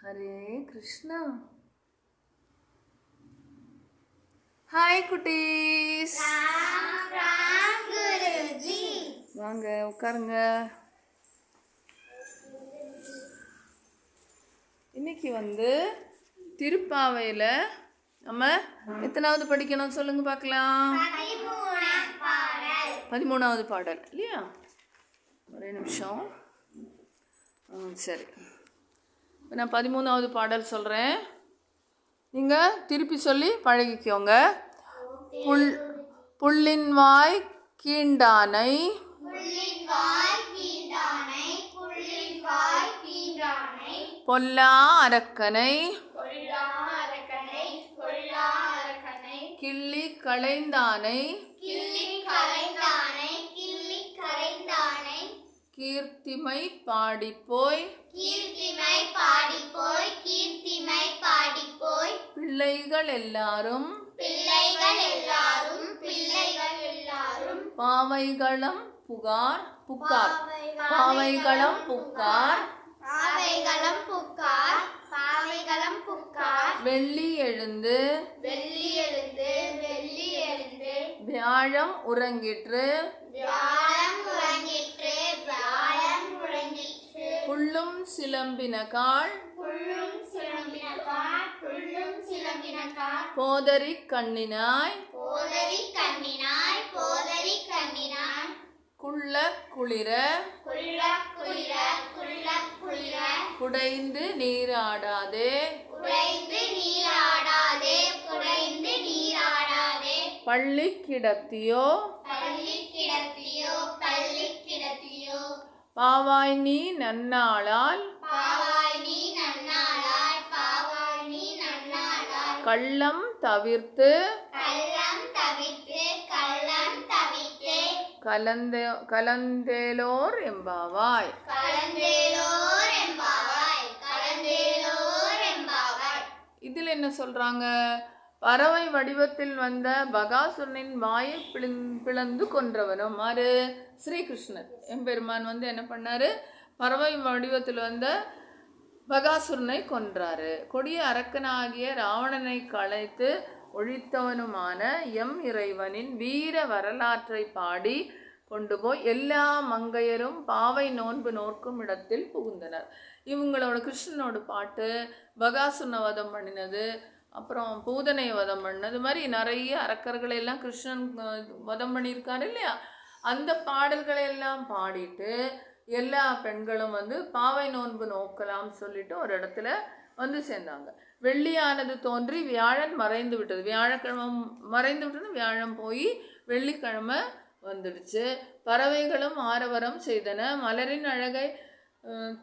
Hare Krishna. Hi குட்டீஸ், வாங்க உட்காருங்க. இன்னைக்கு திருப்பாவையில் நம்ம எத்தனாவது படிக்கணும் சொல்லுங்க பார்க்கலாம். 13வது பாடல் இல்லையா? ஒரே நிமிஷம். சரி, நான் 13வது பாடல் சொல்கிறேன், நீங்கள் திருப்பி சொல்லி பழகிக்கோங்க. புள்ளின் வாய் கீண்டானை பொல்லா அரக்கனை கிள்ளி களைந்தானை கீர்த்திமை பாடிப்போய் பிள்ளைகள் எல்லாரும் பாவைகளம் புகார் வெள்ளி எழுந்து வியாழம் உறங்கிற்று புள்ளும் சிலம்பினகாள் போதரி கண்ணினாய் குள்ள குளிர குடைந்து நீராடாதே பள்ளி கிடத்தியோ பாவாய் நீ நன்னாளால் கள்ளம் தவிர்த்து கலந்தேலோர் எம்பாவாய். இதில் என்ன சொல்றாங்க? பறவை வடிவத்தில் வந்த பகாசுரனின் வாயை பிளந்து கொன்றவனும் ஆறு ஸ்ரீகிருஷ்ணர் எம்பெருமான் என்ன பண்ணாரு? பறவை வடிவத்தில் வந்த பகாசுரனை கொன்றாரு. கொடிய அரக்கனாகிய ராவணனை களைத்து ஒழித்தவனுமான எம் இறைவனின் வீர வரலாற்றை பாடி கொண்டு போய் எல்லா மங்கையரும் பாவை நோன்பு நோக்கும் இடத்தில் புகுந்தனர். இவங்களோட கிருஷ்ணனோட பாட்டு பகாசுரனை வதம் பண்ணினது, அப்புறம் பூதனை வதம் பண்ணது, மாதிரி நிறைய அரக்கர்களை எல்லாம் கிருஷ்ணன் வதம் பண்ணியிருக்காரு இல்லையா? அந்த பாடல்களை எல்லாம் பாடிட்டு எல்லா பெண்களும் பாவை நோன்பு நோக்கலாம் சொல்லிட்டு ஒரு இடத்துல சேர்ந்தாங்க. வெள்ளியானது தோன்றி வியாழன் மறைந்து விட்டது. வியாழக்கிழமை மறைந்து விட்டது, வியாழம் போய் வெள்ளிக்கிழமை வந்துடுச்சு. பறவைகளும் ஆரவரம் செய்தன. மலரின் அழகை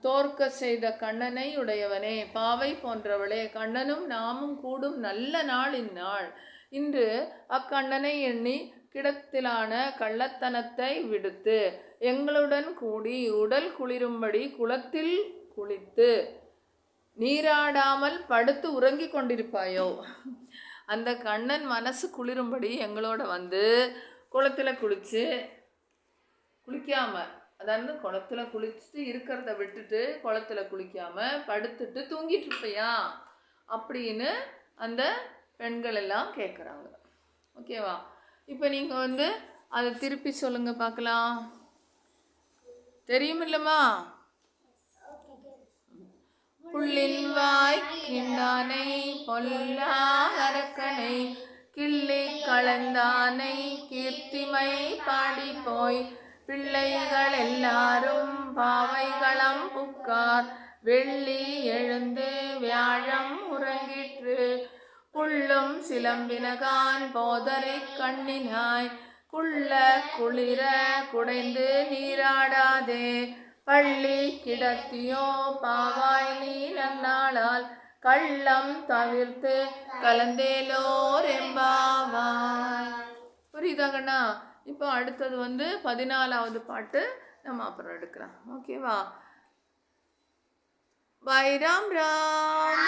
தோற்க செய்த கண்ணனை உடையவனே, பாவை போன்றவளே, கண்ணனும் நாமும் கூடும் நல்ல நாள் இந்நாள். இன்று அக்கண்ணனை எண்ணி கிடத்திலான கள்ளத்தனத்தை விடுத்து எங்களுடன் கூடி உடல் குளிரும்படி குளத்தில் குளித்து நீராடாமல் படுத்து உறங்கி கொண்டிருப்பாயோ? அந்த கண்ணன் மனசு குளிரும்படி எங்களோட குளத்தில் குளிக்காமல், அதாவது குளத்தில் குளிச்சுட்டு இருக்கிறத விட்டுட்டு குளத்தில் குளிக்காமல் படுத்துட்டு தூங்கிட்டு இருப்பையா அப்படின்னு அந்த பெண்கள் எல்லாம் கேட்குறாங்க. ஓகேவா? இப்போ நீங்கள் அதை திருப்பி சொல்லுங்க பார்க்கலாம். தெரியுமில்லம்மா? புள்ளின் வாய் கிண்டானை பொல்லா அரக்கனை கிள்ளி கலந்தானை கீர்த்திமை பாடி போய் பிள்ளைகள் எல்லாரும் பாவைகளம் புக்கார் வெள்ளி எழுந்து வியாழம் உறங்கிற்று புள்ளும் சிலம்பினகான் போதரை கண்ணினாய் குள்ள குளிர குடைந்து நீராடாதே பள்ளி கிடத்தியோ பாவாய் நீ நன்னாளால் கள்ளம் தவிர்த்து கலந்தேலோர் எம்பாவாய். புரியுதாங்கண்ணா? இப்போ அடுத்தது 14வது பாட்டு நம்ம அப்புறம் எடுக்கலாம். ஓகேவா? பாய். ராம் ராம்.